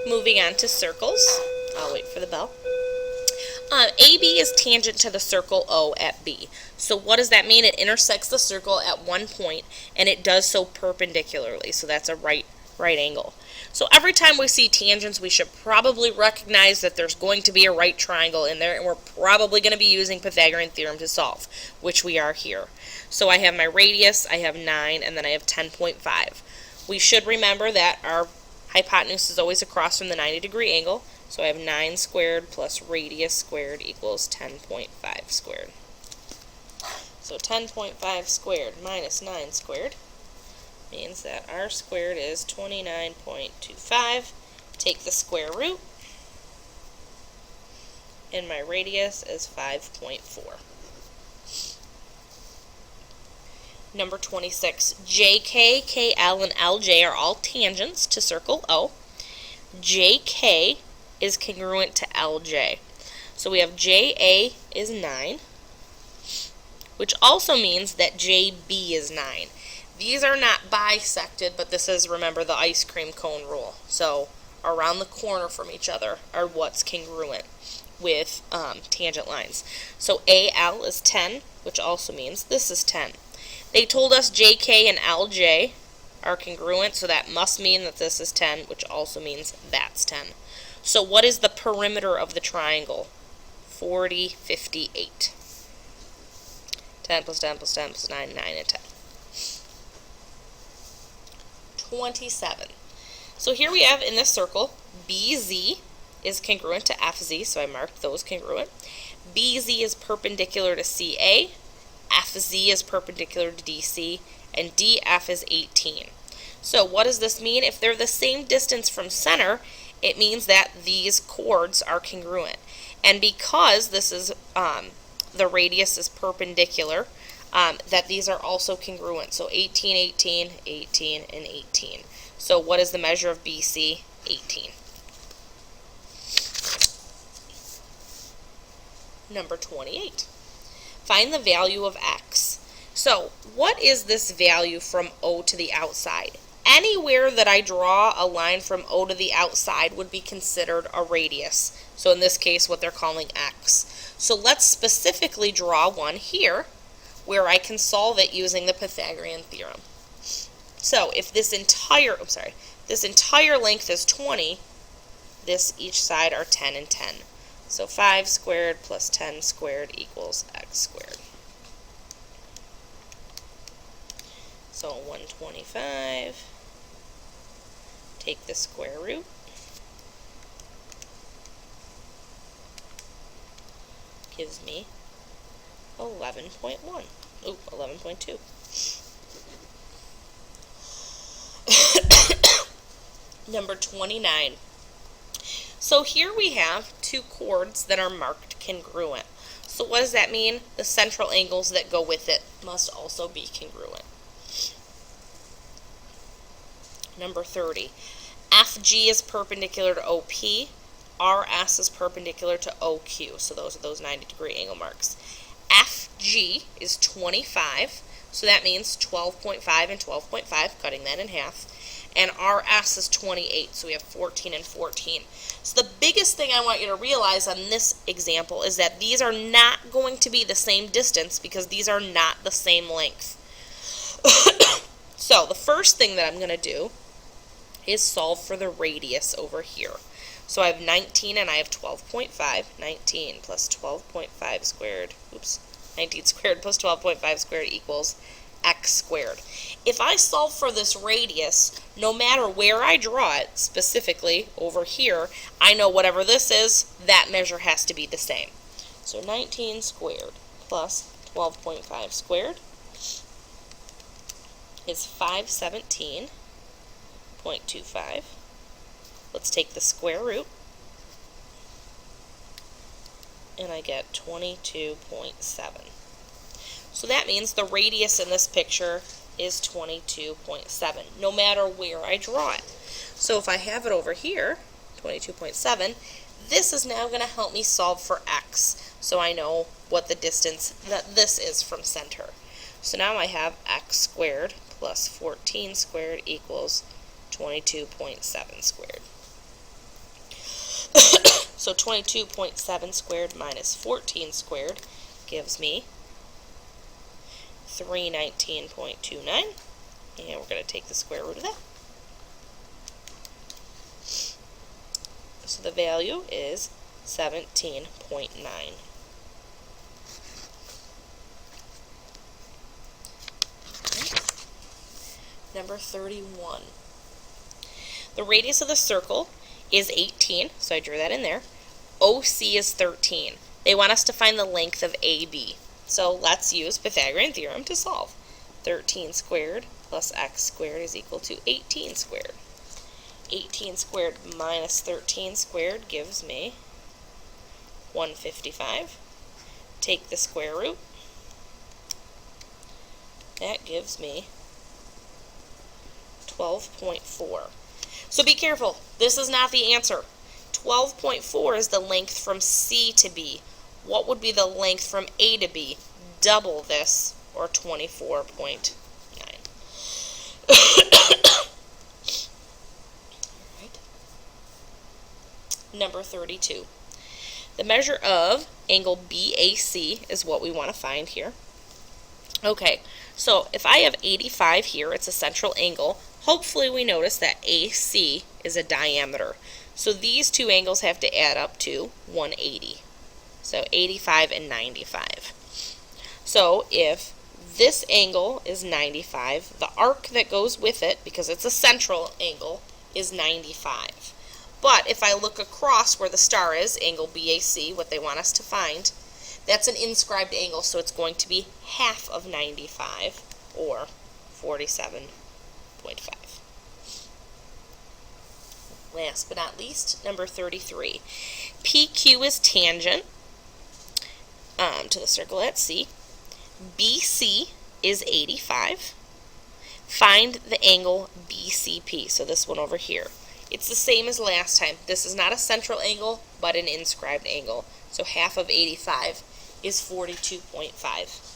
Moving on to circles. I'll wait for the bell. AB is tangent to the circle O at B. So what does that mean? It intersects the circle at one point, and it does so perpendicularly. So that's a right angle. So every time we see tangents, we should probably recognize that there's going to be a right triangle in there, and we're probably going to be using Pythagorean theorem to solve, which we are here. So I have my radius, I have 9, and then I have 10.5. We should remember that our hypotenuse is always across from the 90-degree angle. So I have 9 squared plus radius squared equals 10.5 squared. So 10.5 squared minus 9 squared means that r squared is 29.25. Take the square root, and my radius is 5.4. Number 26, JK, KL, and LJ are all tangents to circle O. JK is congruent to LJ. So we have JA is 9, which also means that JB is 9. These are not bisected, but this is, remember, the ice cream cone rule. So around the corner from each other are what's congruent with tangent lines. So AL is 10, which also means this is 10. They told us JK and LJ are congruent, so that must mean that this is 10, which also means that's 10. So what is the perimeter of the triangle? 40, 58. 10 plus 10 plus 10 plus 9, 9 and 10. 27. So here we have in this circle, BZ is congruent to FZ, so I marked those congruent. BZ is perpendicular to CA, FZ is perpendicular to DC, and DF is 18. So what does this mean? If they're the same distance from center, it means that these chords are congruent. And because this is the radius is perpendicular, that these are also congruent. So 18, 18, 18, and 18. So what is the measure of BC? 18. Number 28. Find the value of x. So what is this value from O to the outside? Anywhere that I draw a line from O to the outside would be considered a radius. So in this case, what they're calling x. So let's specifically draw one here where I can solve it using the Pythagorean theorem. So if this entire, this entire length is 20, this each side are 10 and 10. So 5 squared plus 10 squared equals x squared. So 125, take the square root, gives me 11.1. Ooh, 11.2. Number 29. So here we have two chords that are marked congruent. So what does that mean? The central angles that go with it must also be congruent. Number 30. FG is perpendicular to OP. RS is perpendicular to OQ. So those are those 90-degree angle marks. FG is 25. So that means 12.5 and 12.5, cutting that in half. And RS is 28, so we have 14 and 14. So the biggest thing I want you to realize on this example is that these are not going to be the same distance because these are not the same length. So the first thing that I'm going to do is solve for the radius over here. So I have 19 and I have 12.5. 19 plus 12.5 squared, 19 squared plus 12.5 squared equals x squared. If I solve for this radius, no matter where I draw it, specifically over here, I know whatever this is, that measure has to be the same. So 19 squared plus 12.5 squared is 517.25. Let's take the square root, and I get 22.7. So that means the radius in this picture is 22.7, no matter where I draw it. So if I have it over here, 22.7, this is now going to help me solve for x. So I know what the distance that this is from center. So now I have x squared plus 14 squared equals 22.7 squared. So 22.7 squared minus 14 squared gives me 319.29. And we're going to take the square root of that. So the value is 17.9. Number 31. The radius of the circle is 18, so I drew that in there. OC is 13. They want us to find the length of AB. So let's use Pythagorean theorem to solve. 13 squared plus x squared is equal to 18 squared. 18 squared minus 13 squared gives me 155. Take the square root. That gives me 12.4. So be careful. This is not the answer. 12.4 is the length from C to B. What would be the length from A to B? Double this, or 24.9. Alright. Number 32. The measure of angle BAC is what we want to find here. Okay, so if I have 85 here, it's a central angle. Hopefully we notice that AC is a diameter. So these two angles have to add up to 180. So 85 and 95. So if this angle is 95, the arc that goes with it, because it's a central angle, is 95. But if I look across where the star is, angle BAC, what they want us to find, that's an inscribed angle, so it's going to be half of 95, or 47.5. Last but not least, number 33. PQ is tangent to the circle at C. BC is 85. Find the angle BCP, so this one over here. It's the same as last time. This is not a central angle, but an inscribed angle. So half of 85 is 42.5.